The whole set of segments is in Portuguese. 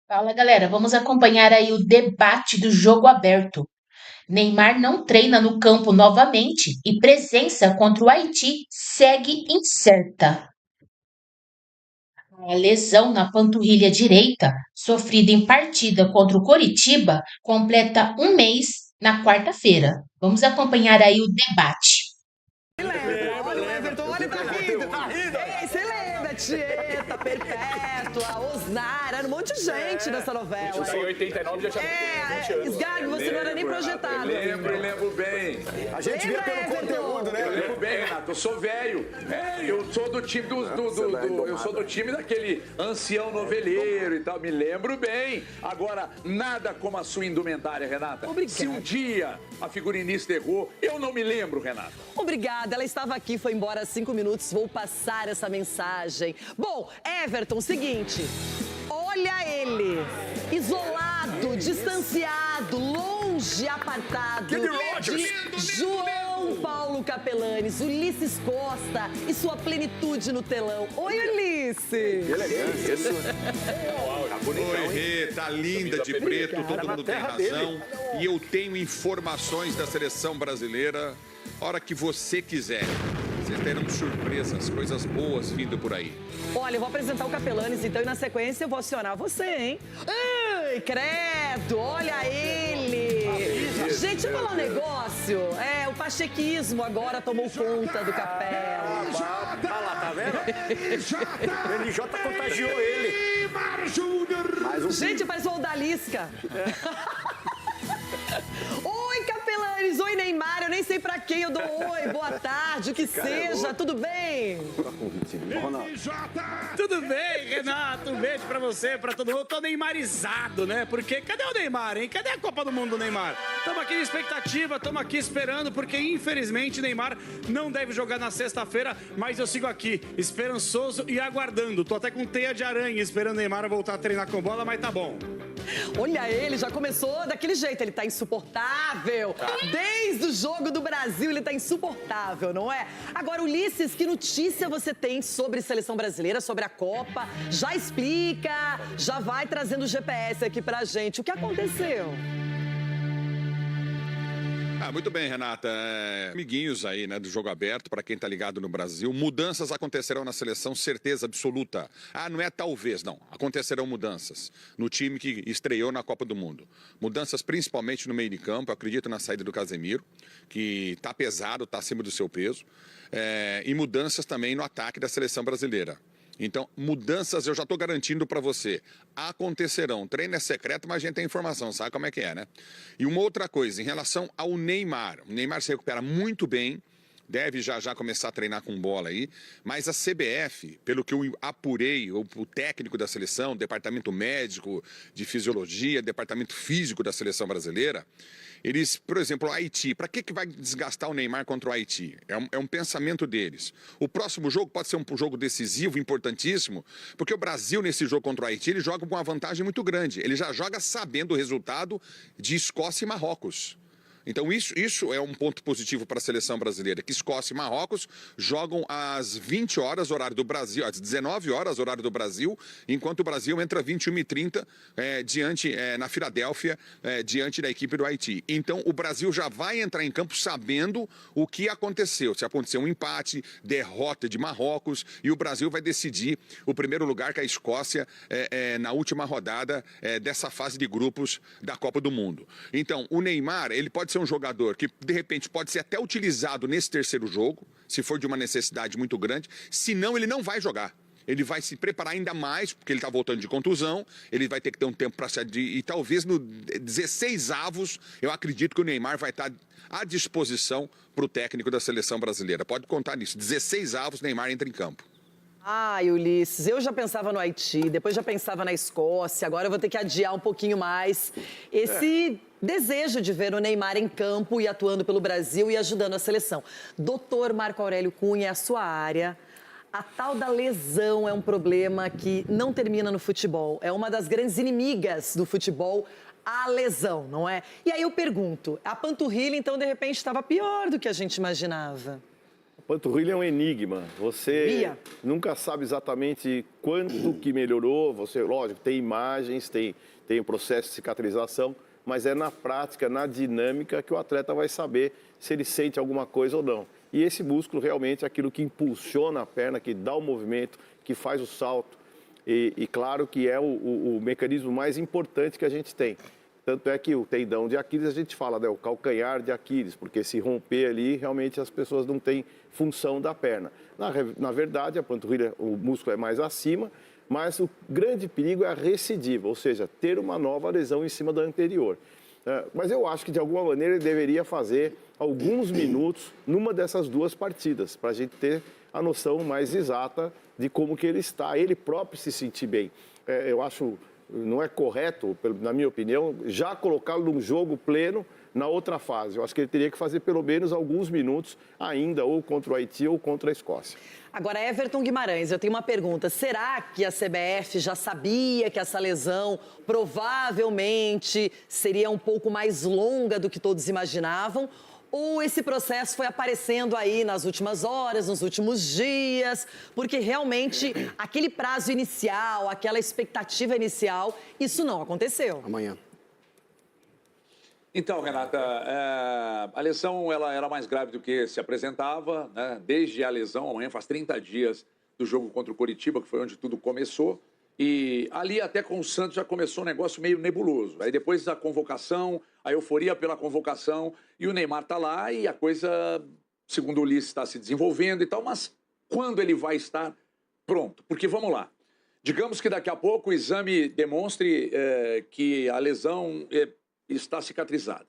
Fala, galera, vamos acompanhar aí o debate do jogo aberto. Neymar não treina no campo novamente e presença contra o Haiti segue incerta. A lesão na panturrilha direita, sofrida em partida contra o Coritiba, completa um mês na quarta-feira. Vamos acompanhar aí o debate. Lembra, olha o Everton, olha, tá rindo. Tá rindo? Ei, você lembra, Tieta, Perpétua, Osnara, era um monte de gente nessa novela. Eu sou em 89, já tinha 20 anos. Sgarbi, você não era nem projetado. Lembro bem. A gente vê Lembra, pelo Everton? conteúdo, né? Eu lembro bem, Renato. Eu sou velho. Eu sou do time eu sou do time daquele ancião noveleiro e tal. Me lembro bem. Agora, nada como a sua indumentária, Renata. Obrigada. Se um dia a figurinista errou, eu não me lembro, Renata. Obrigada, ela estava aqui, foi embora há 5 minutos, vou passar essa mensagem. Bom, Everton, seguinte, olha ele, isolado, distanciado, longe, apartado Kenny Rogers. de João Paulo Capelanes, Ulisses Costa e sua plenitude no telão. Oi, Ulisses! Elegância. Isso. Tá bonitão, Oi, hein? Rê, tá linda de preto, Obrigado. todo mundo tem Na terra razão. E eu tenho informações da seleção brasileira, hora que você quiser. Vocês terão surpresas, coisas boas vindo por aí. Olha, eu vou apresentar o Capelanes, então, e na sequência eu vou acionar você, hein? Ai, credo, olha ele! Gente, deixa eu falar um negócio. O pachequismo agora tomou conta do Capela. Olha lá, tá vendo? O NJ contagiou ele. Mais um Gente, parece o Odalisca. Oi, Capelanes, oi, Neymar, eu nem sei pra quem eu dou oi, boa tarde, o que seja, tudo bem? Ronaldo. Tudo bem, Renato? Um beijo pra você, pra todo mundo. Tô neymarizado, né? Porque cadê o Neymar, hein? Cadê a Copa do Mundo do Neymar? Tamo aqui na expectativa, tamo aqui esperando, porque infelizmente Neymar não deve jogar na sexta-feira, mas eu sigo aqui, esperançoso e aguardando. Tô até com teia de aranha esperando o Neymar voltar a treinar com bola, mas tá bom. Olha ele, já começou daquele jeito, ele tá insuportável. Desde o jogo do Brasil ele tá insuportável, não é? Agora, Ulisses, que notícia você tem sobre seleção brasileira, sobre a Copa? Já explica, já vai trazendo o GPS aqui pra gente. O que aconteceu? Muito bem, Renata. Amiguinhos aí, né, do jogo aberto, para quem tá ligado no Brasil. Mudanças acontecerão na seleção, certeza absoluta. Não é talvez, não. Acontecerão mudanças no time que estreou na Copa do Mundo. Mudanças principalmente no meio de campo. Eu acredito na saída do Casemiro, que tá pesado, tá acima do seu peso. E mudanças também no ataque da seleção brasileira. Então, mudanças eu já estou garantindo para você. Acontecerão. Treino é secreto, mas a gente tem informação, sabe como é que é, né? E uma outra coisa, em relação ao Neymar. O Neymar se recupera muito bem, deve já começar a treinar com bola aí, mas a CBF, pelo que eu apurei, o técnico da seleção, o departamento médico de fisiologia, departamento físico da seleção brasileira, eles, por exemplo, o Haiti, para que vai desgastar o Neymar contra o Haiti? É um pensamento deles. O próximo jogo pode ser um jogo decisivo, importantíssimo, porque o Brasil, nesse jogo contra o Haiti, ele joga com uma vantagem muito grande. Ele já joga sabendo o resultado de Escócia e Marrocos. Então, isso é um ponto positivo para a seleção brasileira, que Escócia e Marrocos jogam às 20 horas, horário do Brasil, às 19 horas, horário do Brasil, enquanto o Brasil entra às 21h30 na Filadélfia, diante da equipe do Haiti. Então, o Brasil já vai entrar em campo sabendo o que aconteceu. Se aconteceu um empate, derrota de Marrocos, e o Brasil vai decidir o primeiro lugar com a Escócia na última rodada dessa fase de grupos da Copa do Mundo. Então, o Neymar, ele pode ser um jogador que, de repente, pode ser até utilizado nesse terceiro jogo, se for de uma necessidade muito grande, senão ele não vai jogar. Ele vai se preparar ainda mais, porque ele está voltando de contusão, ele vai ter que ter um tempo para se... E talvez no 16 avos, eu acredito que o Neymar vai estar à disposição para o técnico da seleção brasileira. Pode contar nisso. 16 avos, Neymar entra em campo. Ai, Ulisses, eu já pensava no Haiti, depois já pensava na Escócia, agora eu vou ter que adiar um pouquinho mais esse desejo de ver o Neymar em campo e atuando pelo Brasil e ajudando a seleção. Doutor Marco Aurélio Cunha, é a sua área. A tal da lesão é um problema que não termina no futebol. É uma das grandes inimigas do futebol, a lesão, não é? E aí eu pergunto, a panturrilha, então, de repente, estava pior do que a gente imaginava? Panturrilha é um enigma. Você nunca sabe exatamente quanto que melhorou. Você, lógico, tem imagens, tem o processo de cicatrização, mas é na prática, na dinâmica, que o atleta vai saber se ele sente alguma coisa ou não. E esse músculo realmente é aquilo que impulsiona a perna, que dá o movimento, que faz o salto. E claro que é o mecanismo mais importante que a gente tem. Tanto é que o tendão de Aquiles, a gente fala, né, o calcanhar de Aquiles, porque se romper ali, realmente as pessoas não têm função da perna. Na verdade, a panturrilha, o músculo é mais acima, mas o grande perigo é a recidiva, ou seja, ter uma nova lesão em cima da anterior. Mas eu acho que, de alguma maneira, ele deveria fazer alguns minutos numa dessas duas partidas, para a gente ter a noção mais exata de como que ele está, ele próprio se sentir bem. Eu acho... Não é correto, na minha opinião, já colocá-lo num jogo pleno na outra fase. Eu acho que ele teria que fazer pelo menos alguns minutos ainda, ou contra o Haiti ou contra a Escócia. Agora, Everton Guimarães, eu tenho uma pergunta. Será que a CBF já sabia que essa lesão provavelmente seria um pouco mais longa do que todos imaginavam? Ou esse processo foi aparecendo aí nas últimas horas, nos últimos dias, porque realmente aquele prazo inicial, aquela expectativa inicial, isso não aconteceu. Amanhã. Então, Renata, a lesão ela era mais grave do que se apresentava, né? Desde a lesão, amanhã faz 30 dias do jogo contra o Coritiba, que foi onde tudo começou. E ali até com o Santos já começou um negócio meio nebuloso. Aí depois da convocação, a euforia pela convocação, e o Neymar tá lá e a coisa, segundo o Ulisses, está se desenvolvendo e tal, mas quando ele vai estar pronto? Porque vamos lá, digamos que daqui a pouco o exame demonstre que a lesão está cicatrizada.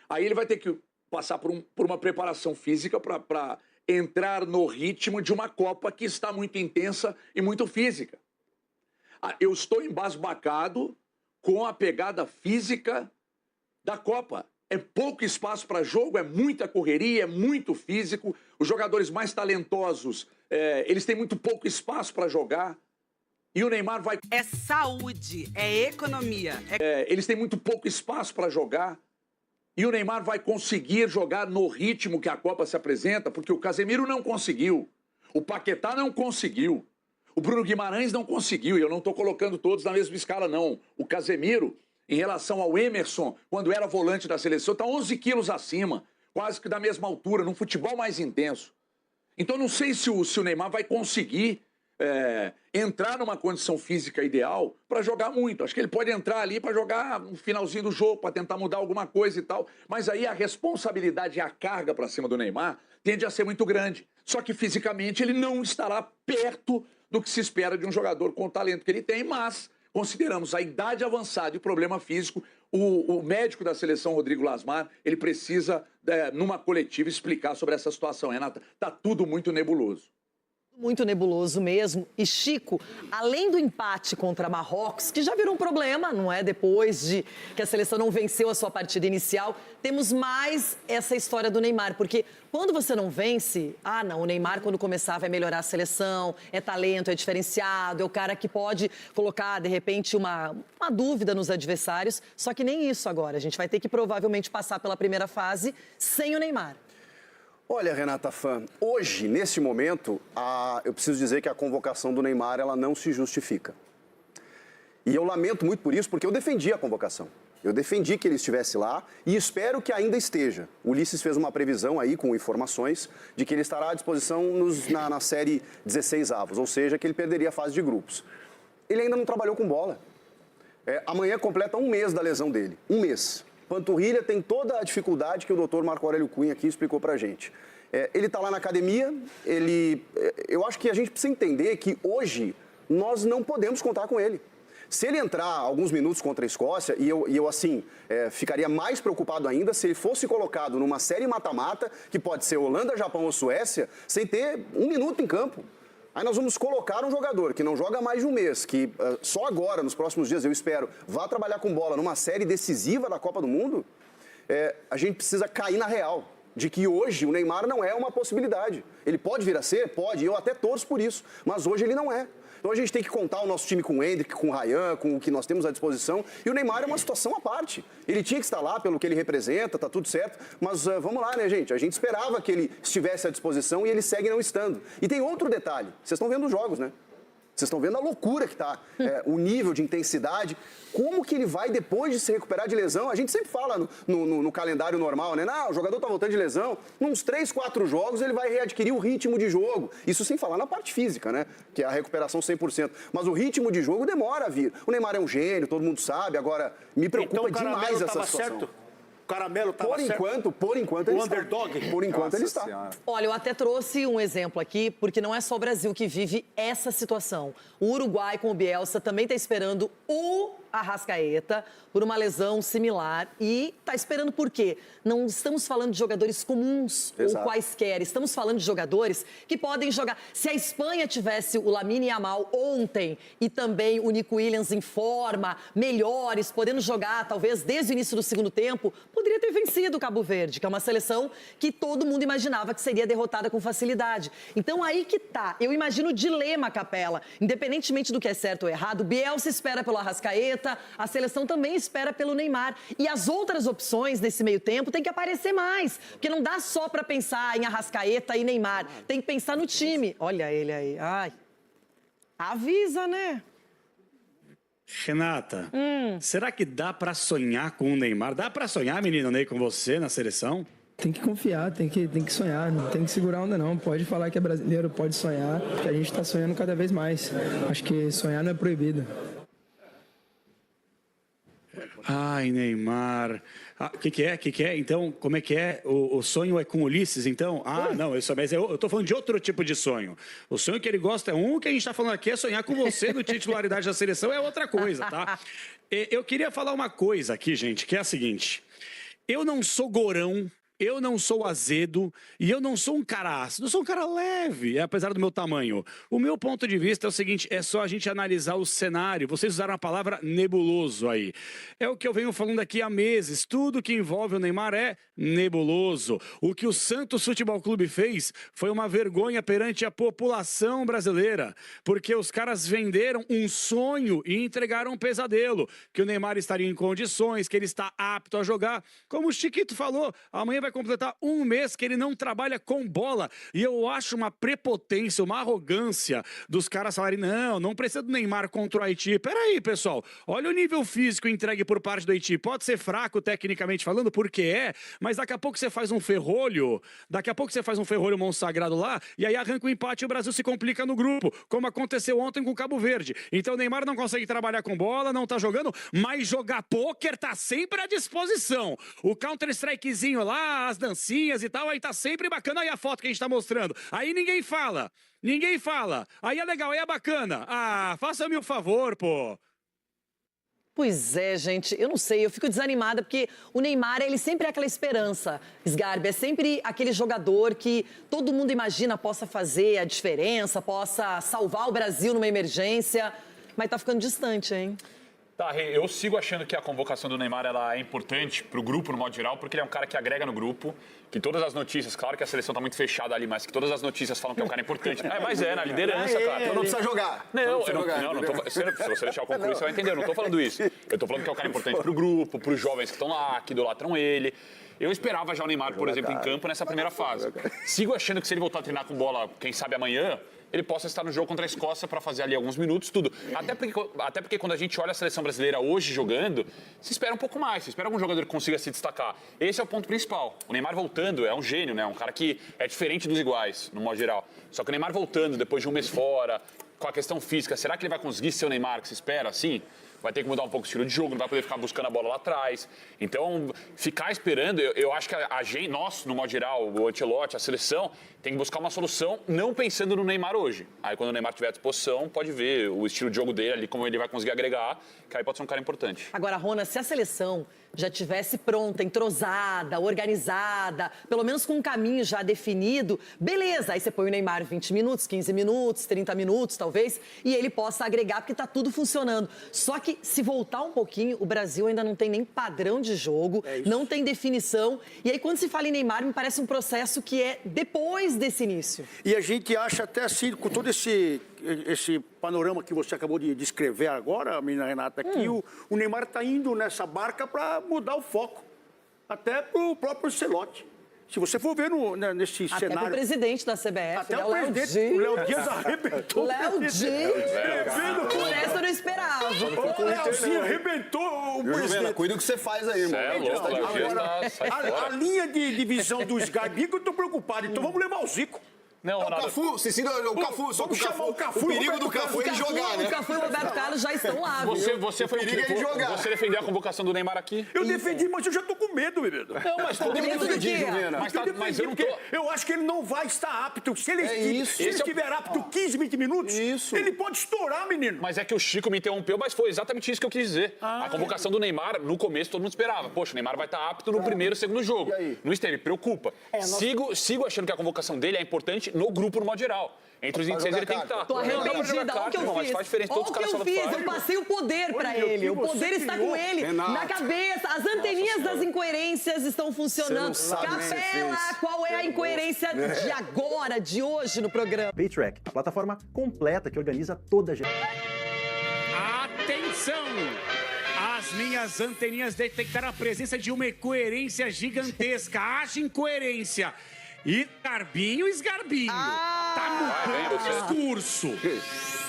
Aí ele vai ter que passar por uma preparação física para entrar no ritmo de uma Copa que está muito intensa e muito física. Eu estou embasbacado com a pegada física da Copa. É pouco espaço para jogo, é muita correria, é muito físico. Os jogadores mais talentosos, eles têm muito pouco espaço para jogar. E o Neymar vai... É saúde, é economia. Eles têm muito pouco espaço para jogar. E o Neymar vai conseguir jogar no ritmo que a Copa se apresenta, porque o Casemiro não conseguiu. O Paquetá não conseguiu. O Bruno Guimarães não conseguiu, e eu não estou colocando todos na mesma escala, não. O Casemiro, em relação ao Emerson, quando era volante da seleção, está 11 quilos acima, quase que da mesma altura, num futebol mais intenso. Então, não sei se o Neymar vai conseguir entrar numa condição física ideal para jogar muito. Acho que ele pode entrar ali para jogar no finalzinho do jogo, para tentar mudar alguma coisa e tal. Mas aí a responsabilidade e a carga para cima do Neymar tende a ser muito grande. Só que fisicamente ele não estará perto do que se espera de um jogador com o talento que ele tem, mas consideramos a idade avançada e o problema físico, o médico da seleção, Rodrigo Lasmar, ele precisa, numa coletiva, explicar sobre essa situação. Renata, está tudo muito nebuloso. Muito nebuloso mesmo. E, Chico, além do empate contra Marrocos, que já virou um problema, não é? Depois de que a seleção não venceu a sua partida inicial, temos mais essa história do Neymar. Porque quando você não vence, não, o Neymar, quando começar, vai melhorar a seleção, é talento, é diferenciado, é o cara que pode colocar, de repente, uma dúvida nos adversários. Só que nem isso agora. A gente vai ter que provavelmente passar pela primeira fase sem o Neymar. Olha, Renata Fã, hoje, nesse momento, eu preciso dizer que a convocação do Neymar, ela não se justifica. E eu lamento muito por isso, porque eu defendi a convocação. Eu defendi que ele estivesse lá e espero que ainda esteja. O Ulisses fez uma previsão aí, com informações, de que ele estará à disposição na série 16 avos, ou seja, que ele perderia a fase de grupos. Ele ainda não trabalhou com bola. Amanhã completa um mês da lesão dele. Um mês. Panturrilha tem toda a dificuldade que o doutor Marco Aurélio Cunha aqui explicou pra gente. Ele está lá na academia, eu acho que a gente precisa entender que hoje nós não podemos contar com ele. Se ele entrar alguns minutos contra a Escócia, e eu assim, ficaria mais preocupado ainda se ele fosse colocado numa série mata-mata, que pode ser Holanda, Japão ou Suécia, sem ter um minuto em campo. Aí nós vamos colocar um jogador que não joga mais de um mês, que só agora, nos próximos dias, eu espero, vá trabalhar com bola numa série decisiva da Copa do Mundo. A gente precisa cair na real, de que hoje o Neymar não é uma possibilidade. Ele pode vir a ser? Pode, eu até torço por isso, mas hoje ele não é. Então a gente tem que contar o nosso time com o Endrick, com o Ryan, com o que nós temos à disposição. E o Neymar é uma situação à parte. Ele tinha que estar lá pelo que ele representa, tá tudo certo. Mas vamos lá, né, gente? A gente esperava que ele estivesse à disposição e ele segue não estando. E tem outro detalhe. Vocês estão vendo os jogos, né? Vocês estão vendo a loucura que está, o nível de intensidade. Como que ele vai, depois de se recuperar de lesão? A gente sempre fala no calendário normal, né? Não, o jogador está voltando de lesão. Nos 3, 4 jogos, ele vai readquirir o ritmo de jogo. Isso sem falar na parte física, né? Que é a recuperação 100%. Mas o ritmo de jogo demora a vir. O Neymar é um gênio, todo mundo sabe. Agora, me preocupa demais essa situação. Certo. O Caramelo estava certo. Por enquanto ele underdog. Está. Por enquanto ele está. Olha, eu até trouxe um exemplo aqui, porque não é só o Brasil que vive essa situação. O Uruguai, com o Bielsa, também está esperando o Arrascaeta por uma lesão similar. E está esperando por quê? Não estamos falando de jogadores comuns ou quaisquer. Estamos falando de jogadores que podem jogar. Se a Espanha tivesse o Lamine Yamal ontem e também o Nico Williams em forma, melhores, podendo jogar talvez desde o início do segundo tempo, poderia ter vencido o Cabo Verde, que é uma seleção que todo mundo imaginava que seria derrotada com facilidade. Então aí que tá. Eu imagino o dilema, Capela. Independentemente do que é certo ou errado, o Bielsa espera pelo Arrascaeta, a seleção também espera pelo Neymar. E as outras opções nesse meio tempo tem que aparecer mais. Porque não dá só para pensar em Arrascaeta e Neymar. Tem que pensar no time. Olha ele aí. Ai. Avisa, né? Renata, será que dá pra sonhar com o Neymar? Dá pra sonhar, menino Ney, com você na seleção? Tem que confiar, tem que sonhar, não tem que segurar onda não. Pode falar que é brasileiro, pode sonhar, que a gente tá sonhando cada vez mais. Acho que sonhar não é proibido. Ai, Neymar. O que é? Então, como é que é? O sonho é com Ulisses, então? Ah, não, mas eu tô falando de outro tipo de sonho. O sonho que ele gosta é um, que a gente tá falando aqui é sonhar com você no titularidade da seleção, é outra coisa, tá? Eu queria falar uma coisa aqui, gente, que é a seguinte. Eu não sou gorão, eu não sou azedo e eu não sou um cara ácido, eu sou um cara leve, apesar do meu tamanho. O meu ponto de vista é o seguinte, é só a gente analisar o cenário. Vocês usaram a palavra nebuloso aí. É o que eu venho falando aqui há meses. Tudo que envolve o Neymar é nebuloso. O que o Santos Futebol Clube fez foi uma vergonha perante a população brasileira, porque os caras venderam um sonho e entregaram um pesadelo, que o Neymar estaria em condições, que ele está apto a jogar. Como o Chiquito falou, amanhã vai completar um mês que ele não trabalha com bola. E eu acho uma prepotência, uma arrogância dos caras falarem, não precisa do Neymar contra o Haiti. Peraí, pessoal, olha o nível físico entregue por parte do Haiti. Pode ser fraco tecnicamente falando, porque mas daqui a pouco você faz um ferrolho, monsagrado lá, e aí arranca o empate e o Brasil se complica no grupo, como aconteceu ontem com o Cabo Verde. Então o Neymar não consegue trabalhar com bola, não tá jogando, mas jogar pôquer tá sempre à disposição. O Counter-Strikezinho lá, as dancinhas e tal, aí tá sempre bacana. Aí a foto que a gente tá mostrando. Aí ninguém fala. Aí é legal, aí é bacana. Ah, faça-me um favor, pô. Pois é, gente, eu não sei, eu fico desanimada porque o Neymar, ele sempre é aquela esperança, Sgarbi, é sempre aquele jogador que todo mundo imagina possa fazer a diferença, possa salvar o Brasil numa emergência, mas tá ficando distante, hein? Tá, eu sigo achando que a convocação do Neymar ela é importante pro grupo, no modo geral, porque ele é um cara que agrega no grupo, que todas as notícias, claro que a seleção tá muito fechada ali, mas que todas as notícias falam que é um cara importante. Mas na liderança, cara. Então não precisa jogar. Não tô, se você deixar eu concluir, você vai entender, eu não tô falando isso. Eu tô falando que é um cara importante pro grupo, pros jovens que estão lá, que idolatram ele. Eu esperava já o Neymar, por exemplo, em campo nessa primeira fase. Sigo achando que se ele voltar a treinar com bola, quem sabe amanhã, ele possa estar no jogo contra a Escócia para fazer ali alguns minutos, tudo. Até porque quando a gente olha a seleção brasileira hoje jogando, se espera um pouco mais, se espera algum jogador que consiga se destacar. Esse é o ponto principal. O Neymar voltando é um gênio, né? Um cara que é diferente dos iguais, no modo geral. Só que o Neymar voltando depois de um mês fora, com a questão física, será que ele vai conseguir ser o Neymar que se espera, assim? Vai ter que mudar um pouco o estilo de jogo, não vai poder ficar buscando a bola lá atrás. Então, ficar esperando, eu acho que a gente, nós, no modo geral, o Ancelotti, a seleção, tem que buscar uma solução não pensando no Neymar hoje. Aí, quando o Neymar tiver à disposição, pode ver o estilo de jogo dele ali, como ele vai conseguir agregar, que aí pode ser um cara importante. Agora, Rona, se a seleção já tivesse pronta, entrosada, organizada, pelo menos com um caminho já definido, beleza, aí você põe o Neymar 20 minutos, 15 minutos, 30 minutos, talvez, e ele possa agregar, porque tá tudo funcionando. Só que, se voltar um pouquinho, o Brasil ainda não tem nem padrão de jogo, não tem definição, e aí quando se fala em Neymar, me parece um processo que é depois desde esse início. E a gente acha até assim, com todo esse panorama que você acabou de descrever agora, menina Renata, que o Neymar está indo nessa barca para mudar o foco, até para o próprio Ancelotti. Se você for ver nesse Até cenário... Até o presidente da CBF, até o presidente, o Léo Dias arrebentou. Léo Dias, por essa eu não esperava. O Léozinho arrebentou o presidente. Cuida do que você faz aí, irmão. É louco, Léo Dias A linha de divisão do Sgarbi que eu tô preocupado. Então vamos levar o Zico. Não, o Cafu, você ensina o Cafu, só que o perigo do Cafu é ele jogar, né? O Cafu e o Roberto Carlos já estão lá, Você foi o quê? Você defendeu a convocação do Neymar aqui? Eu defendi, mas eu já tô com medo, bebê. Não, mas todo mundo defendiu, mas eu não tô... Eu acho que ele não vai estar apto. Se ele estiver apto 15, 20 minutos, ele pode estourar, menino. Mas é que o Chico me interrompeu, mas foi exatamente isso que eu quis dizer. A convocação do Neymar, no começo, todo mundo esperava. Poxa, o Neymar vai estar apto no primeiro, segundo jogo. Não esteve, preocupa. Sigo achando que a convocação dele é importante no grupo, no modo geral. Entre os 26 ele tem que estar. Tô arrependida, olha o que eu fiz. Mas faz diferença, todos os caras eu fiz, eu passei o poder pra ele. O poder está com ele, na cabeça. As anteninhas das incoerências estão funcionando. Capela, qual é a incoerência de agora, de hoje no programa? Paytrack, a plataforma completa que organiza toda a gestão. Atenção! As minhas anteninhas detectaram a presença de uma incoerência gigantesca. Haja incoerência. Esgarbinho. Tá mudando o discurso.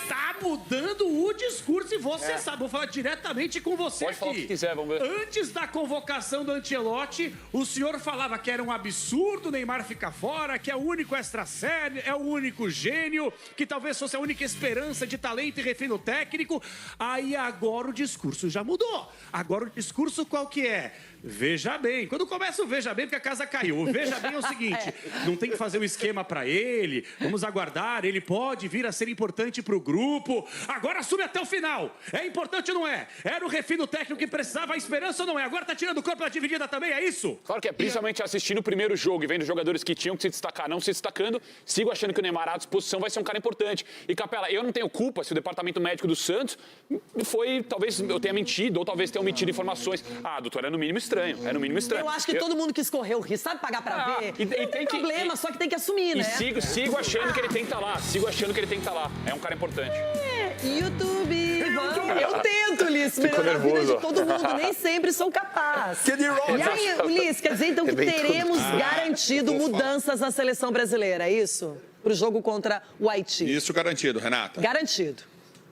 Tá mudando o discurso e você sabe. Vou falar diretamente com você Pode falar o que quiser, vamos ver. Antes da convocação do Ancelotti, o senhor falava que era um absurdo o Neymar ficar fora, que é o único extra-sério, é o único gênio, que talvez fosse a única esperança de talento e refino técnico. Aí agora o discurso já mudou. Agora o discurso qual que é? Veja bem. Quando começa o veja bem, porque a casa caiu. O veja bem é o seguinte, não tem que fazer um esquema pra ele, vamos aguardar, ele pode vir a ser importante pro grupo. Agora assume até o final. É importante ou não é? Era o refino técnico que precisava, a esperança ou não é? Agora tá tirando o corpo da dividida também, é isso? Claro que é, principalmente assistindo o primeiro jogo e vendo jogadores que tinham que se destacar, não se destacando, sigo achando que o Neymar à disposição vai ser um cara importante. E Capela, eu não tenho culpa se o departamento médico do Santos foi, talvez eu tenha mentido, ou talvez tenha omitido informações. Doutor, é no mínimo estranho. É no mínimo estranho. Eu acho que todo mundo quis correr o risco, sabe pagar pra ver? Não tem problema, só que tem que assumir, né? E sigo achando que ele tem que estar lá. Sigo achando que ele tem que estar lá. É um cara importante. YouTube, vamos. Eu tento, Ulisses, melhorar a vida de todo mundo. Nem sempre sou capaz. E aí, Ulisses, quer dizer então que teremos garantido mudanças na seleção brasileira, é isso? Pro jogo contra o Haiti. Isso garantido, Renata. Garantido.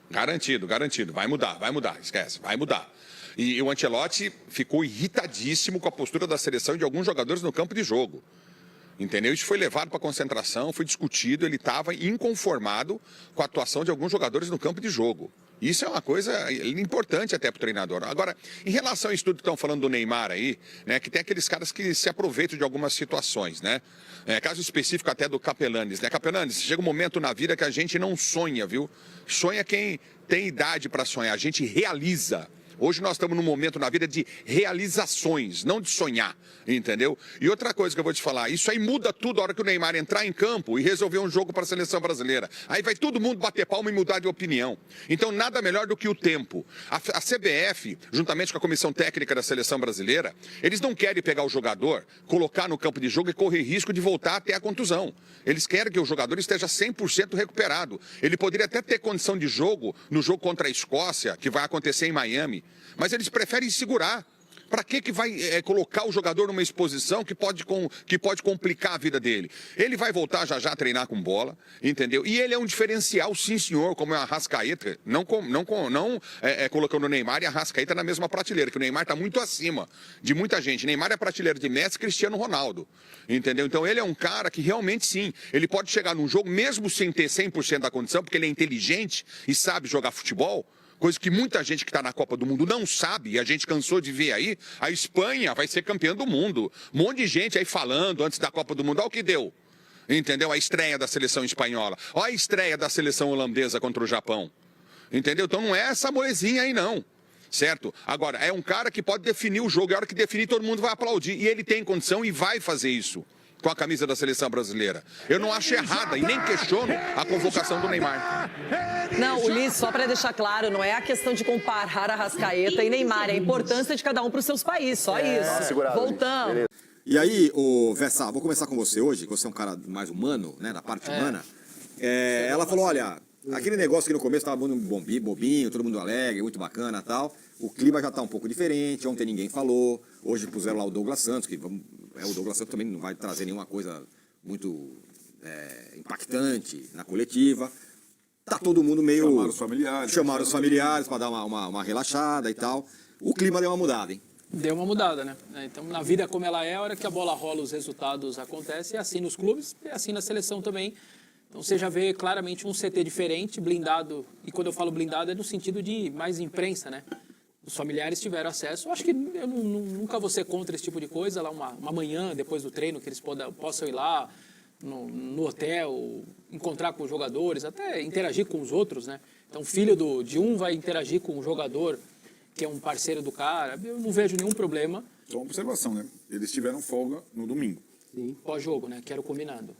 Garantido. Vai mudar, esquece, vai mudar. E o Ancelotti ficou irritadíssimo com a postura da seleção e de alguns jogadores no campo de jogo. Entendeu? Isso foi levado para a concentração, foi discutido, ele estava inconformado com a atuação de alguns jogadores no campo de jogo. Isso é uma coisa importante até para o treinador. Agora, em relação a isso tudo que estão falando do Neymar aí, né, que tem aqueles caras que se aproveitam de algumas situações, né? Caso específico até do Capelanes, né? Capelanes, chega um momento na vida que a gente não sonha, viu? Sonha quem tem idade para sonhar, a gente realiza. Hoje nós estamos num momento na vida de realizações, não de sonhar, entendeu? E outra coisa que eu vou te falar, isso aí muda tudo a hora que o Neymar entrar em campo e resolver um jogo para a seleção brasileira. Aí vai todo mundo bater palma e mudar de opinião. Então nada melhor do que o tempo. A CBF, juntamente com a comissão técnica da seleção brasileira, eles não querem pegar o jogador, colocar no campo de jogo e correr risco de voltar até a contusão. Eles querem que o jogador esteja 100% recuperado. Ele poderia até ter condição de jogo no jogo contra a Escócia, que vai acontecer em Miami. Mas eles preferem segurar. Para que vai colocar o jogador numa exposição que pode complicar a vida dele? Ele vai voltar já a treinar com bola, entendeu? E ele é um diferencial, sim senhor, como é a Arrascaeta, não colocando o Neymar e a Arrascaeta na mesma prateleira, que o Neymar está muito acima de muita gente. Neymar é prateleira de Messi, Cristiano Ronaldo, entendeu? Então ele é um cara que realmente sim, ele pode chegar num jogo mesmo sem ter 100% da condição, porque ele é inteligente e sabe jogar futebol. Coisa que muita gente que está na Copa do Mundo não sabe, e a gente cansou de ver aí, a Espanha vai ser campeã do mundo. Um monte de gente aí falando antes da Copa do Mundo, olha o que deu. Entendeu? A estreia da seleção espanhola. Olha a estreia da seleção holandesa contra o Japão. Entendeu? Então não é essa molezinha aí não. Certo? Agora, é um cara que pode definir o jogo, e a hora que definir todo mundo vai aplaudir. E ele tem condição e vai fazer isso com a camisa da seleção brasileira. Eu não acho errada e nem questiono a convocação do Neymar. Não, Ulisses, só para deixar claro, não é a questão de comparar Arrascaeta e Neymar, é a importância de cada um para os seus países, só isso. Voltamos. E aí, Vessa, vou começar com você hoje, que você é um cara mais humano, né, da parte humana. Ela falou, olha, aquele negócio que no começo estava muito bobinho, todo mundo alegre, muito bacana e tal. O clima já está um pouco diferente, ontem ninguém falou. Hoje puseram lá o Douglas Santos, que o Douglas Santos também não vai trazer nenhuma coisa muito impactante na coletiva. Tá todo mundo meio... Chamaram os familiares para dar uma relaxada e tal. O clima deu uma mudada, hein? Deu uma mudada, né? Então, na vida como ela é, a hora que a bola rola, os resultados acontecem. É assim nos clubes, é assim na seleção também. Então, você já vê claramente um CT diferente, blindado. E quando eu falo blindado, é no sentido de mais imprensa, né? Os familiares tiveram acesso. Eu acho que eu nunca vou ser contra esse tipo de coisa. Lá uma manhã, depois do treino, que eles possam ir lá no hotel, encontrar com os jogadores, até interagir com os outros, né? Então, o filho de um vai interagir com o jogador, que é um parceiro do cara. Eu não vejo nenhum problema. Só uma observação, né? Eles tiveram folga no domingo. Sim. Pós-jogo, né? Que era o combinado.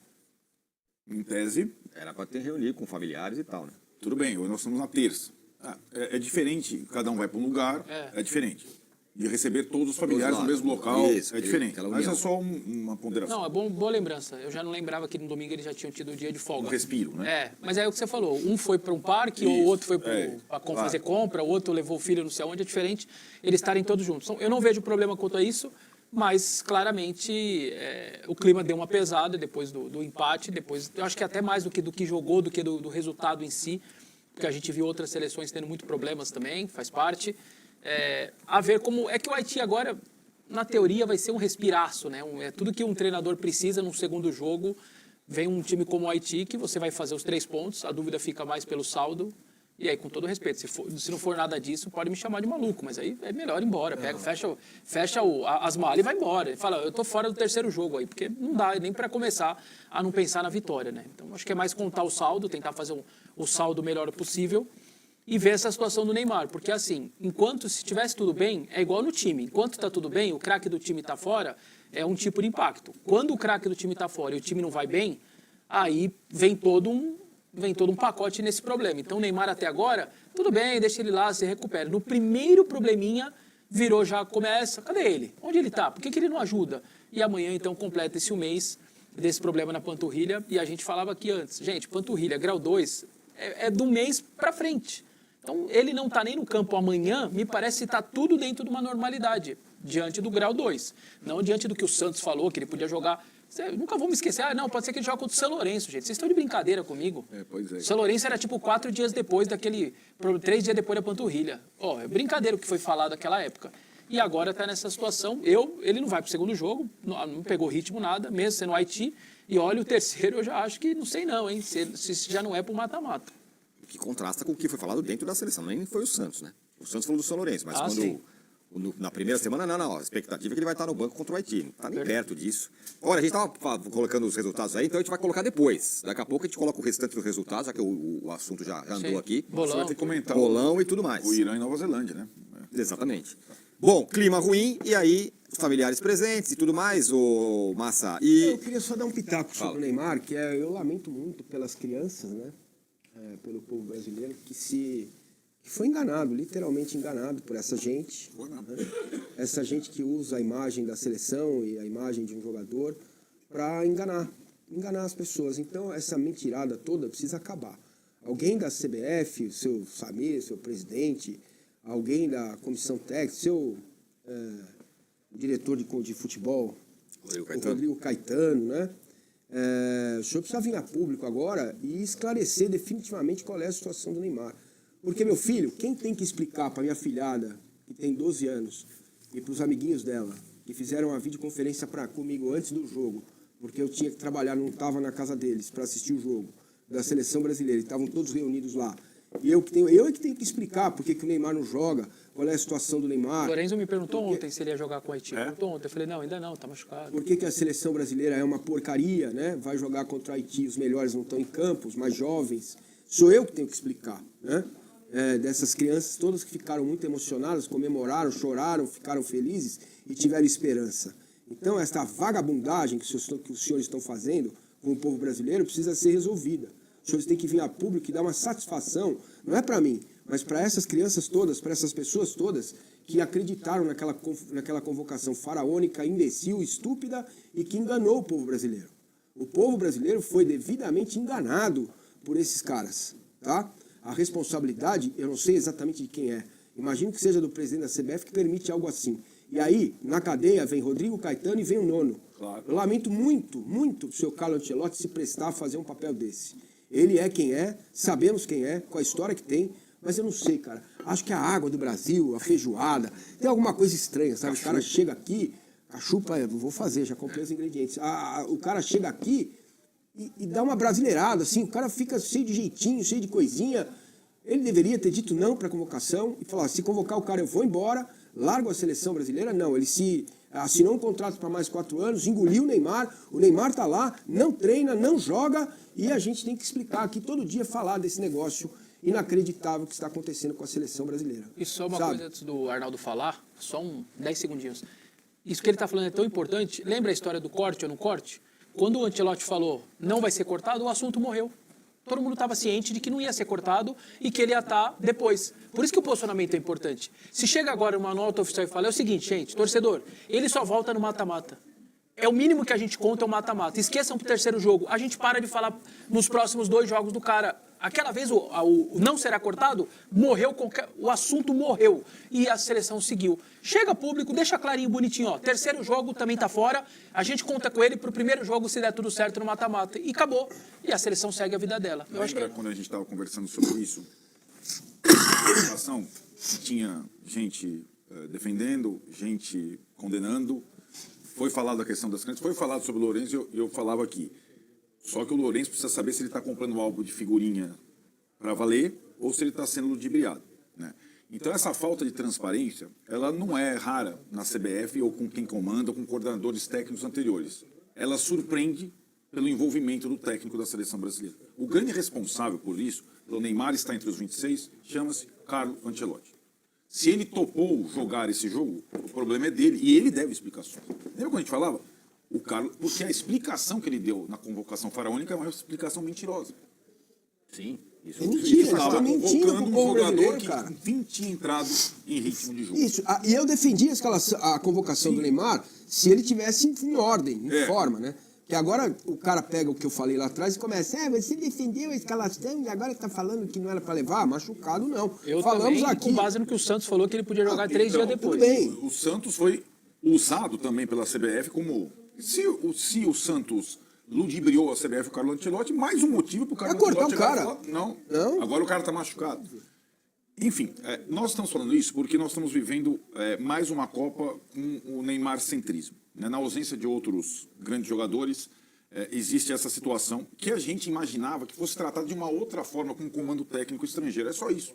Em tese... Era para ter reunido com familiares e tal, né? Tudo bem, hoje nós estamos na terça. É diferente, cada um vai para um lugar, é diferente. De receber todos os familiares no mesmo local, é diferente. Mas é só uma ponderação. Não, boa lembrança. Eu já não lembrava que no domingo eles já tinham tido o dia de folga. Um respiro, né? Mas é o que você falou. Um foi para um parque, o outro foi para fazer compra, o outro levou o filho não sei aonde. É diferente eles estarem todos juntos. Então, eu não vejo problema quanto a isso, mas claramente o clima deu uma pesada depois do empate. Depois, eu acho que até mais do que jogou, do que do resultado em si, porque a gente viu outras seleções tendo muitos problemas também, faz parte. A ver como... É que o Haiti agora, na teoria, vai ser um respiraço, né? É tudo que um treinador precisa num segundo jogo. Vem um time como o Haiti, que você vai fazer os 3 pontos, a dúvida fica mais pelo saldo. E aí, com todo respeito, se não for nada disso, pode me chamar de maluco, mas aí é melhor ir embora. Fecha as malas e vai embora. Ele fala, eu tô fora do terceiro jogo aí, porque não dá nem para começar a não pensar na vitória, né? Então, acho que é mais contar o saldo, tentar fazer o saldo o melhor possível e ver essa situação do Neymar. Porque, assim, enquanto se estivesse tudo bem, é igual no time. Enquanto está tudo bem, o craque do time está fora, é um tipo de impacto. Quando o craque do time está fora e o time não vai bem, aí vem todo um pacote nesse problema. Então, o Neymar até agora, tudo bem, deixa ele lá, se recupera. No primeiro probleminha, virou, já começa, cadê ele? Onde ele está? Por que ele não ajuda? E amanhã, então, completa-se o mês desse problema na panturrilha. E a gente falava aqui antes, gente, panturrilha, grau 2, é do mês para frente. Então, ele não está nem no campo amanhã, me parece que está tudo dentro de uma normalidade, diante do grau 2. Não diante do que o Santos falou, que ele podia jogar... Nunca vou me esquecer. Não, pode ser que ele jogue contra o São Lourenço, gente. Vocês estão de brincadeira comigo. Pois é. O São Lourenço era tipo 4 dias depois 3 dias depois da panturrilha. É brincadeira o que foi falado naquela época. E agora está nessa situação. Ele não vai para o segundo jogo, não pegou ritmo nada, mesmo sendo o Haiti. E olha, o terceiro eu já acho que, não sei não, hein, se já não é para o mata-mata. Que contrasta com o que foi falado dentro da seleção. Nem foi o Santos, né? O Santos falou do São Lourenço, mas quando... Na primeira semana, não. A expectativa é que ele vai estar no banco contra o Haiti. Não está nem perto disso. Olha, a gente estava colocando os resultados aí, então a gente vai colocar depois. Daqui a pouco a gente coloca o restante dos resultados, já que o assunto já andou aqui. Você vai ter que comentar bolão e tudo mais. O Irã e Nova Zelândia, né? Exatamente. Bom, clima ruim, e aí, familiares presentes e tudo mais, o Massa. E... Eu queria só dar um pitaco sobre o Neymar, que eu lamento muito pelas crianças, né? Pelo povo brasileiro, que foi enganado, literalmente enganado por essa gente. Né? Essa gente que usa a imagem da seleção e a imagem de um jogador para enganar as pessoas. Então, essa mentirada toda precisa acabar. Alguém da CBF, seu Samir, seu presidente, alguém da comissão técnica, seu diretor de futebol, Rodrigo Caetano, né? O senhor precisa vir a público agora e esclarecer definitivamente qual é a situação do Neymar. Porque, meu filho, quem tem que explicar para minha filhada, que tem 12 anos, e para os amiguinhos dela, que fizeram uma videoconferência comigo antes do jogo, porque eu tinha que trabalhar, não estava na casa deles para assistir o jogo da seleção brasileira, estavam todos reunidos lá. E eu é que tenho que explicar por que o Neymar não joga, qual é a situação do Neymar. O Lorenzo me perguntou ontem se ele ia jogar com o Haiti. Perguntou ontem. Eu falei, não, ainda não, tá machucado. Por que a seleção brasileira é uma porcaria, né? Vai jogar contra o Haiti, os melhores não estão em campo, os mais jovens. Sou eu que tenho que explicar, né? Dessas crianças todas que ficaram muito emocionadas, comemoraram, choraram, ficaram felizes e tiveram esperança. Então, essa vagabundagem que os senhores estão fazendo com o povo brasileiro precisa ser resolvida. Os senhores têm que vir a público e dar uma satisfação, não é para mim, Mas para essas crianças todas, para essas pessoas todas que acreditaram naquela convocação faraônica, imbecil, estúpida e que enganou o povo brasileiro. O povo brasileiro foi devidamente enganado por esses caras, tá? A responsabilidade, eu não sei exatamente de quem é. Imagino que seja do presidente da CBF que permite algo assim. E aí, na cadeia, vem Rodrigo Caetano e vem o Nono. Claro. Eu lamento muito, muito o seu Carlo Ancelotti se prestar a fazer um papel desse. Ele é quem é, sabemos quem é, com a história que tem, mas eu não sei, cara. Acho que a água do Brasil, a feijoada, tem alguma coisa estranha, sabe? O cara chega aqui, a chupa, vou fazer, já comprei os ingredientes. O cara chega aqui e dá uma brasileirada, assim, o cara fica cheio de jeitinho, cheio de coisinha. Ele deveria ter dito não para a convocação e falar, se convocar o cara eu vou embora, largo a seleção brasileira. Não, ele se assinou um contrato para mais 4 anos, engoliu o Neymar tá lá, não treina, não joga, e a gente tem que explicar aqui todo dia, falar desse negócio inacreditável que está acontecendo com a seleção brasileira. E só uma coisa antes do Arnaldo falar, só 10 segundinhos. Isso que ele está falando é tão importante. Lembra a história do corte ou não corte? Quando o Ancelotti falou não vai ser cortado, o assunto morreu. Todo mundo estava ciente de que não ia ser cortado e que ele ia estar depois. Por isso que o posicionamento é importante. Se chega agora uma nota oficial e fala, é o seguinte, gente, torcedor, ele só volta no mata-mata. É o mínimo que a gente conta, é o mata-mata. Esqueçam pro terceiro jogo. A gente para de falar nos próximos 2 jogos do cara. Aquela vez o não será cortado, morreu, o assunto morreu. E a seleção seguiu. Chega público, deixa clarinho, bonitinho. Ó, terceiro jogo também tá fora. A gente conta com ele pro primeiro jogo se der tudo certo no mata-mata. E acabou. E a seleção segue a vida dela. Eu acho que... Quando a gente estava conversando sobre isso, a situação tinha gente defendendo, gente condenando. Foi falado a questão das crianças, foi falado sobre o Lourenço e eu falava aqui. Só que o Lourenço precisa saber se ele está comprando um álbum de figurinha para valer ou se ele está sendo ludibriado, né? Então essa falta de transparência, ela não é rara na CBF ou com quem comanda ou com coordenadores técnicos anteriores. Ela surpreende pelo envolvimento do técnico da seleção brasileira. O grande responsável por isso, o Neymar está entre os 26, chama-se Carlo Ancelotti. Se ele topou jogar esse jogo, o problema é dele e ele deve explicações. Lembra quando a gente falava? O Carlos, porque a explicação que ele deu na convocação faraônica é uma explicação mentirosa. Sim, isso é mentira. Ele estava mentindo convocando um jogador que enfim tinha entrado em ritmo de jogo. Isso, e eu defendi a convocação do Neymar se ele tivesse em ordem, em forma, né? Que agora o cara pega o que eu falei lá atrás e começa, você defendeu a escalação e agora está falando que não era para levar? Machucado não. Eu falamos também, aqui com base no que o Santos falou, que ele podia jogar 3 dias depois. Tudo bem. O Santos foi usado também pela CBF como... Se o Santos ludibriou a CBF, o Carlo Ancelotti, mais um motivo para o Carlo Ancelotti... cortar o cara. Não, agora o cara está machucado. Enfim, nós estamos falando isso porque nós estamos vivendo mais uma Copa com o Neymar centrismo. Né? Na ausência de outros grandes jogadores, existe essa situação que a gente imaginava que fosse tratada de uma outra forma com um comando técnico estrangeiro. É só isso.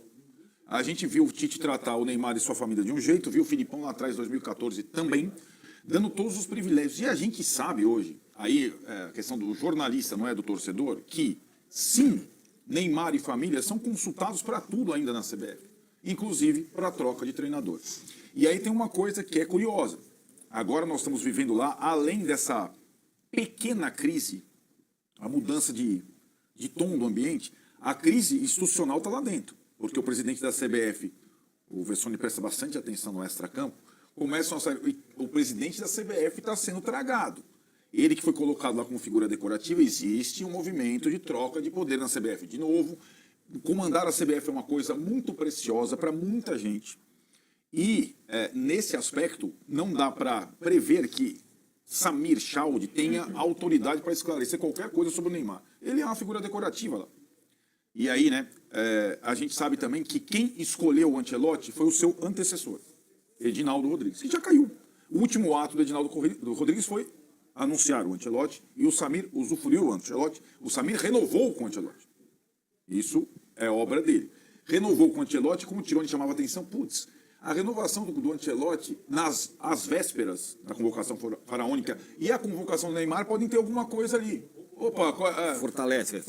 A gente viu o Tite tratar o Neymar e sua família de um jeito, viu o Filipão lá atrás, em 2014, também, dando todos os privilégios. E a gente sabe hoje, aí a questão do jornalista, não é do torcedor, que sim, Neymar e família são consultados para tudo ainda na CBF, inclusive para a troca de treinador. E aí tem uma coisa que é curiosa. Agora nós estamos vivendo lá, além dessa pequena crise, a mudança de tom do ambiente, a crise institucional está lá dentro. Porque o presidente da CBF, o Vessone presta bastante atenção no extracampo, começam a sair, o presidente da CBF está sendo tragado. Ele que foi colocado lá como figura decorativa, existe um movimento de troca de poder na CBF. De novo, comandar a CBF é uma coisa muito preciosa para muita gente. E, nesse aspecto, não dá para prever que Samir Chaude tenha autoridade para esclarecer qualquer coisa sobre o Neymar. Ele é uma figura decorativa lá. E aí, né, a gente sabe também que quem escolheu o Ancelotti foi o seu antecessor, Edinaldo Rodrigues, que já caiu. O último ato do Edinaldo Rodrigues foi anunciar o Ancelotti e o Samir usufruiu o Ancelotti. O Samir renovou com o Ancelotti. Isso é obra dele. Renovou com o Ancelotti, como o Tironi chamava a atenção, putz, a renovação do Ancelotti às vésperas da convocação faraônica e a convocação do Neymar podem ter alguma coisa ali. Opa, fortalece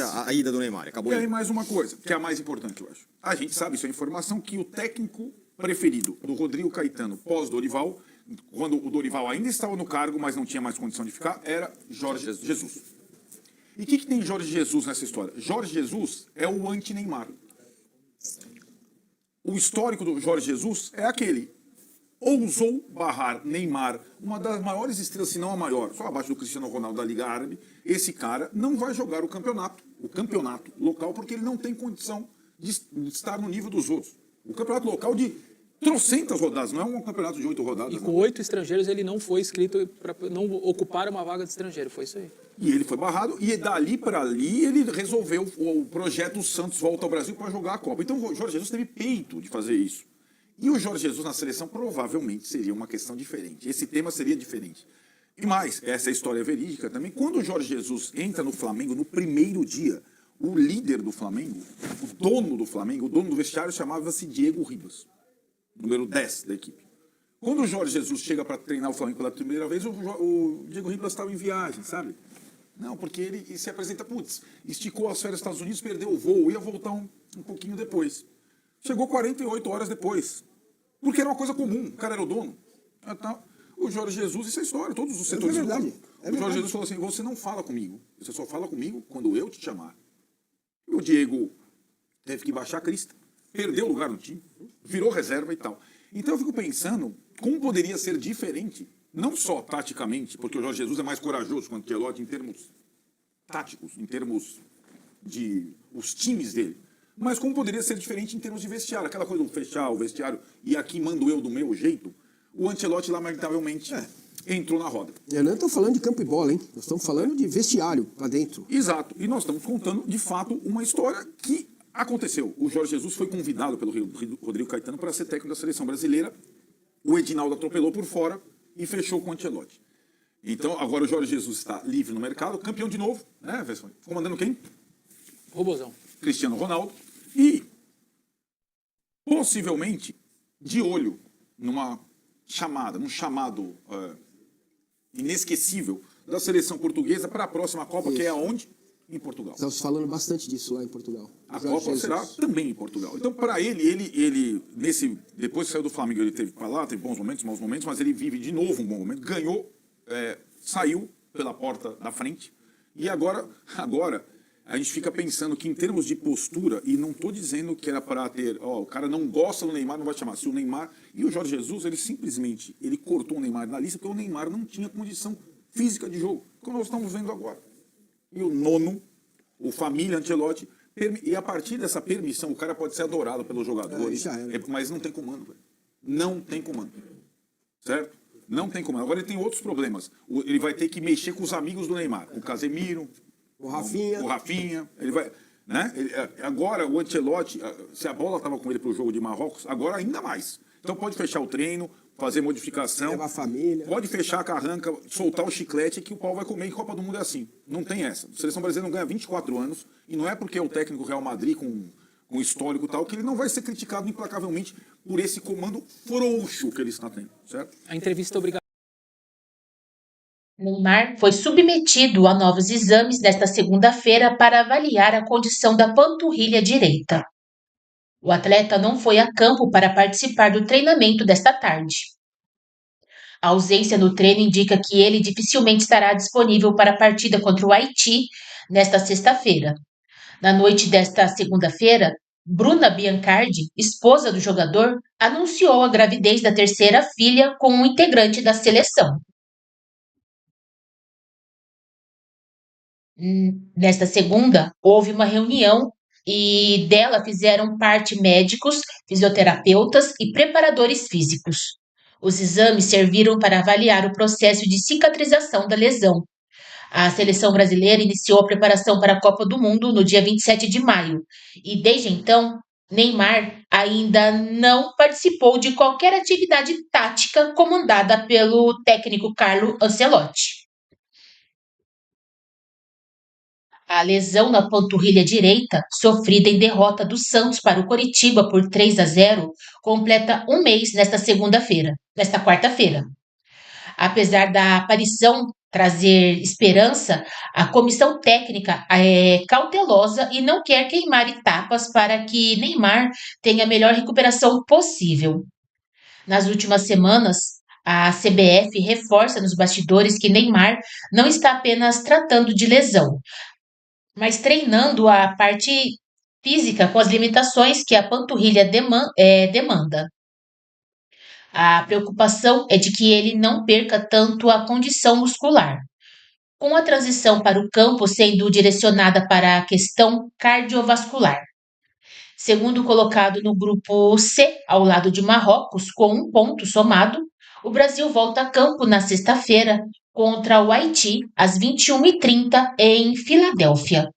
a ida do Neymar. Acabou. E aí mais uma coisa, que é a mais importante, eu acho. A gente sabe, isso é informação, que o técnico preferido do Rodrigo Caetano pós-Dorival, quando o Dorival ainda estava no cargo, mas não tinha mais condição de ficar, era Jorge Jesus. E o que tem Jorge Jesus nessa história? Jorge Jesus é o anti-Neymar. O histórico do Jorge Jesus é aquele. Ousou barrar Neymar, uma das maiores estrelas, se não a maior, só abaixo do Cristiano Ronaldo da Liga Árabe. Esse cara não vai jogar o campeonato local, porque ele não tem condição de estar no nível dos outros. O campeonato local de trocentas rodadas, não é um campeonato de 8 rodadas. E com 8 estrangeiros ele não foi inscrito para não ocupar uma vaga de estrangeiro, foi isso aí. E ele foi barrado, e dali para ali ele resolveu o projeto Santos Volta ao Brasil para jogar a Copa. Então o Jorge Jesus teve peito de fazer isso. E o Jorge Jesus na seleção provavelmente seria uma questão diferente. Esse tema seria diferente. E mais, essa história é verídica também. Quando o Jorge Jesus entra no Flamengo, no primeiro dia, o líder do Flamengo, o dono do Flamengo, o dono do vestiário chamava-se Diego Ribas, número 10 da equipe. Quando o Jorge Jesus chega para treinar o Flamengo pela primeira vez, o Diego Ribas estava em viagem, sabe? Não, porque ele se apresenta, esticou as férias nos Estados Unidos, perdeu o voo, ia voltar um pouquinho depois. Chegou 48 horas depois. Porque era uma coisa comum, o cara era o dono. Então, o Jorge Jesus, isso é história, todos os setores. É verdade. O Jorge Jesus falou assim, você não fala comigo, você só fala comigo quando eu te chamar. E o Diego teve que baixar a crista, perdeu o lugar no time, virou reserva e tal. Então eu fico pensando como poderia ser diferente, não só taticamente, porque o Jorge Jesus é mais corajoso que o Ancelotti em termos táticos, em termos de os times dele, mas como poderia ser diferente em termos de vestiário, aquela coisa do fechar o vestiário e aqui mando eu do meu jeito. O Ancelotti, lamentavelmente, entrou na roda. Eu não estou falando de campo e bola, hein? Nós estamos falando de vestiário lá dentro. Exato. E nós estamos contando, de fato, uma história que aconteceu. O Jorge Jesus foi convidado pelo Rodrigo Caetano para ser técnico da seleção brasileira. O Edinaldo atropelou por fora e fechou com o Ancelotti. Então, agora o Jorge Jesus está livre no mercado, campeão de novo, né, Vesson? Comandando quem? Robozão. Cristiano Ronaldo. E, possivelmente, de olho numa chamada, num chamado inesquecível da seleção portuguesa para a próxima Copa, Isso. que é aonde? Em Portugal. Estamos falando bastante disso lá em Portugal. A Copa será também em Portugal. Então, para ele depois que saiu do Flamengo, ele teve para lá, teve bons momentos, maus momentos, mas ele vive de novo um bom momento, ganhou, saiu pela porta da frente, e agora a gente fica pensando que em termos de postura, e não estou dizendo que era para ter, o cara não gosta do Neymar, não vai chamar. Se o Neymar e o Jorge Jesus, ele cortou o Neymar na lista, porque o Neymar não tinha condição física de jogo, como nós estamos vendo agora. E o nono, o família Ancelotti, e a partir dessa permissão, o cara pode ser adorado pelos jogadores, mas não tem comando, velho. Não tem comando. Certo? Não tem comando. Agora ele tem outros problemas. Ele vai ter que mexer com os amigos do Neymar, o Casemiro, o Rafinha. Ele vai, né? Agora o Ancelotti, se a bola estava com ele para o jogo de Marrocos, agora ainda mais. Então pode fechar o treino, fazer modificação. Levar a família. Pode fechar a carranca, soltar o chiclete que o pau vai comer. E Copa do Mundo é assim. Não tem essa. A seleção brasileira não ganha 24 anos. E não é porque é o técnico Real Madrid com histórico e tal, que ele não vai ser criticado implacavelmente por esse comando frouxo que ele está tendo. Certo? A entrevista obrigatória. Neymar foi submetido a novos exames nesta segunda-feira para avaliar a condição da panturrilha direita. O atleta não foi a campo para participar do treinamento desta tarde. A ausência no treino indica que ele dificilmente estará disponível para a partida contra o Haiti nesta sexta-feira. Na noite desta segunda-feira, Bruna Biancardi, esposa do jogador, anunciou a gravidez da terceira filha com um integrante da seleção. Nesta segunda, houve uma reunião e dela fizeram parte médicos, fisioterapeutas e preparadores físicos. Os exames serviram para avaliar o processo de cicatrização da lesão. A seleção brasileira iniciou a preparação para a Copa do Mundo no dia 27 de maio e, desde então, Neymar ainda não participou de qualquer atividade tática comandada pelo técnico Carlo Ancelotti. A lesão na panturrilha direita, sofrida em derrota do Santos para o Coritiba por 3-0, completa um mês nesta quarta-feira. Apesar da aparição trazer esperança, a comissão técnica é cautelosa e não quer queimar etapas para que Neymar tenha a melhor recuperação possível. Nas últimas semanas, a CBF reforça nos bastidores que Neymar não está apenas tratando de lesão, mas treinando a parte física com as limitações que a panturrilha demanda. A preocupação é de que ele não perca tanto a condição muscular, com a transição para o campo sendo direcionada para a questão cardiovascular. Segundo colocado no grupo C, ao lado de Marrocos, com 1 ponto somado, o Brasil volta a campo na sexta-feira contra o Haiti, às 21h30, em Filadélfia.